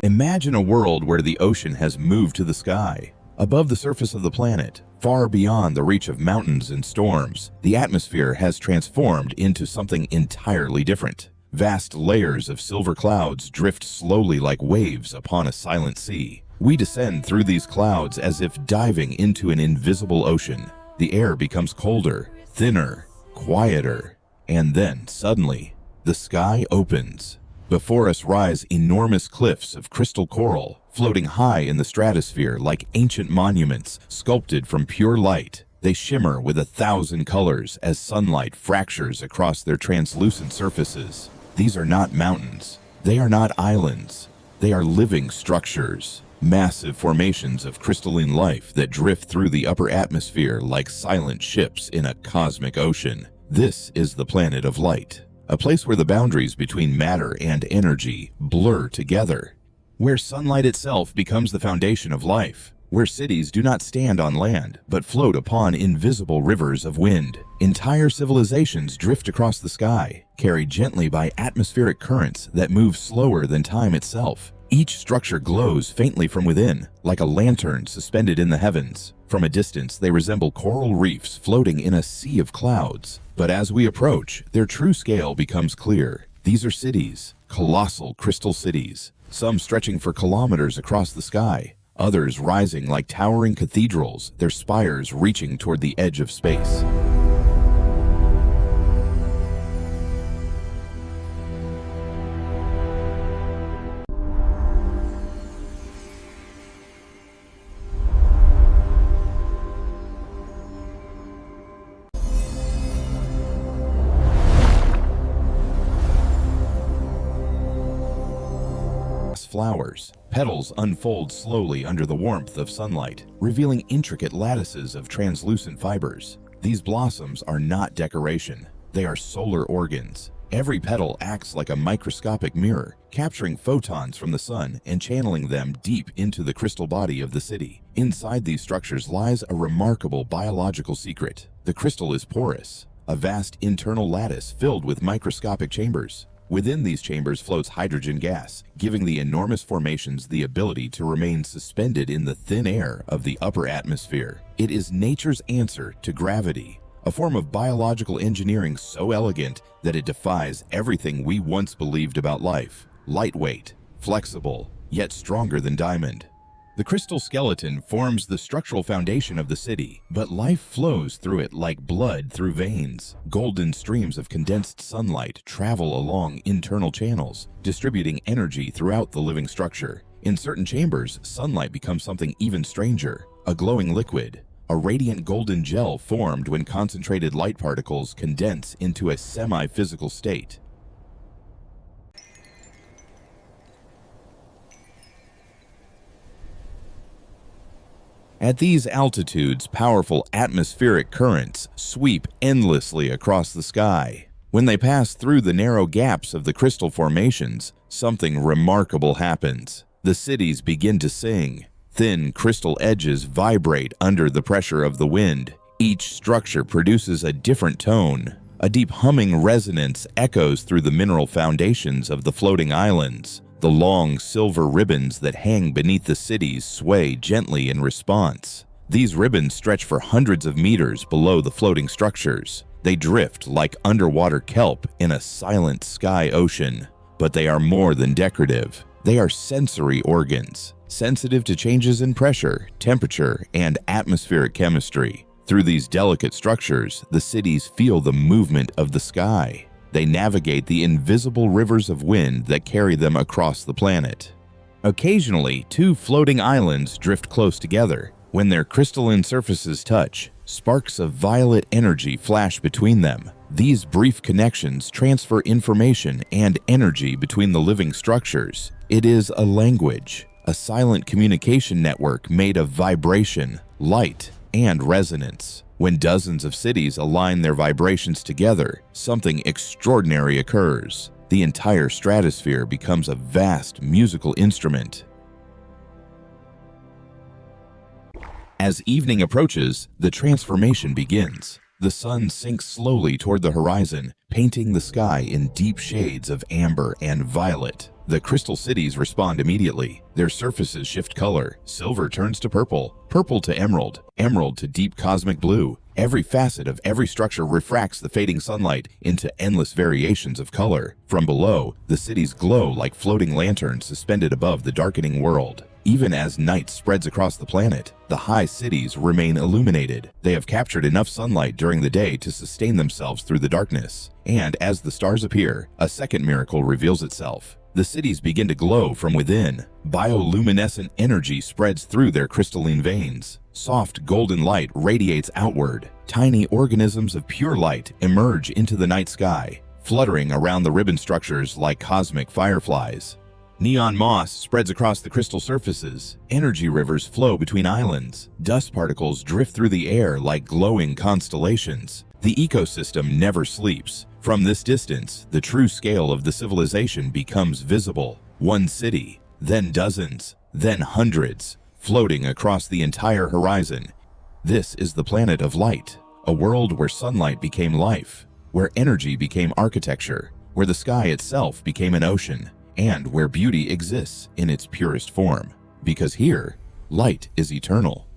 Imagine a world where the ocean has moved to the sky. Above the surface of the planet, far beyond the reach of mountains and storms, the atmosphere has transformed into something entirely different. Vast layers of silver clouds drift slowly like waves upon a silent sea. We descend through these clouds as if diving into an invisible ocean. The air becomes colder, thinner, quieter, and then, suddenly, the sky opens. Before us rise enormous cliffs of crystal coral, floating high in the stratosphere like ancient monuments sculpted from pure light. They shimmer with 1,000 colors as sunlight fractures across their translucent surfaces. These are not mountains. They are not islands. They are living structures, massive formations of crystalline life that drift through the upper atmosphere like silent ships in a cosmic ocean. This is the planet of light. A place where the boundaries between matter and energy blur together, where sunlight itself becomes the foundation of life, where cities do not stand on land but float upon invisible rivers of wind. Entire civilizations drift across the sky, carried gently by atmospheric currents that move slower than time itself. Each structure glows faintly from within, like a lantern suspended in the heavens. From a distance, they resemble coral reefs floating in a sea of clouds. But as we approach, their true scale becomes clear. These are cities, colossal crystal cities, some stretching for kilometers across the sky, others rising like towering cathedrals, their spires reaching toward the edge of space. Flowers. Petals unfold slowly under the warmth of sunlight, revealing intricate lattices of translucent fibers. These blossoms are not decoration. They are solar organs. Every petal acts like a microscopic mirror, capturing photons from the sun and channeling them deep into the crystal body of the city. Inside these structures lies a remarkable biological secret. The crystal is porous, a vast internal lattice filled with microscopic chambers. Within these chambers floats hydrogen gas, giving the enormous formations the ability to remain suspended in the thin air of the upper atmosphere. It is nature's answer to gravity, a form of biological engineering so elegant that it defies everything we once believed about life. Lightweight, flexible, yet stronger than diamond. The crystal skeleton forms the structural foundation of the city, but life flows through it like blood through veins. Golden streams of condensed sunlight travel along internal channels, distributing energy throughout the living structure. In certain chambers, sunlight becomes something even stranger, a glowing liquid, a radiant golden gel formed when concentrated light particles condense into a semi-physical state. At these altitudes, powerful atmospheric currents sweep endlessly across the sky. When they pass through the narrow gaps of the crystal formations, something remarkable happens. The cities begin to sing. Thin crystal edges vibrate under the pressure of the wind. Each structure produces a different tone. A deep humming resonance echoes through the mineral foundations of the floating islands. The long silver ribbons that hang beneath the cities sway gently in response. These ribbons stretch for hundreds of meters below the floating structures. They drift like underwater kelp in a silent sky ocean. But they are more than decorative. They are sensory organs, sensitive to changes in pressure, temperature, and atmospheric chemistry. Through these delicate structures, the cities feel the movement of the sky. They navigate the invisible rivers of wind that carry them across the planet. Occasionally, two floating islands drift close together. When their crystalline surfaces touch, sparks of violet energy flash between them. These brief connections transfer information and energy between the living structures. It is a language, a silent communication network made of vibration, light, and resonance. When dozens of cities align their vibrations together, something extraordinary occurs. The entire stratosphere becomes a vast musical instrument. As evening approaches, the transformation begins. The sun sinks slowly toward the horizon, painting the sky in deep shades of amber and violet. The crystal cities respond immediately. Their surfaces shift color. Silver turns to purple, purple to emerald, emerald to deep cosmic blue. Every facet of every structure refracts the fading sunlight into endless variations of color. From below, the cities glow like floating lanterns suspended above the darkening world. Even as night spreads across the planet, the high cities remain illuminated. They have captured enough sunlight during the day to sustain themselves through the darkness. And as the stars appear, a second miracle reveals itself. The cities begin to glow from within. Bioluminescent energy spreads through their crystalline veins. Soft golden light radiates outward. Tiny organisms of pure light emerge into the night sky, fluttering around the ribbon structures like cosmic fireflies. Neon moss spreads across the crystal surfaces. Energy rivers flow between islands. Dust particles drift through the air like glowing constellations. The ecosystem never sleeps. From this distance, the true scale of the civilization becomes visible. One city, then dozens, then hundreds, floating across the entire horizon. This is the planet of light, a world where sunlight became life, where energy became architecture, where the sky itself became an ocean, and where beauty exists in its purest form. Because here, light is eternal.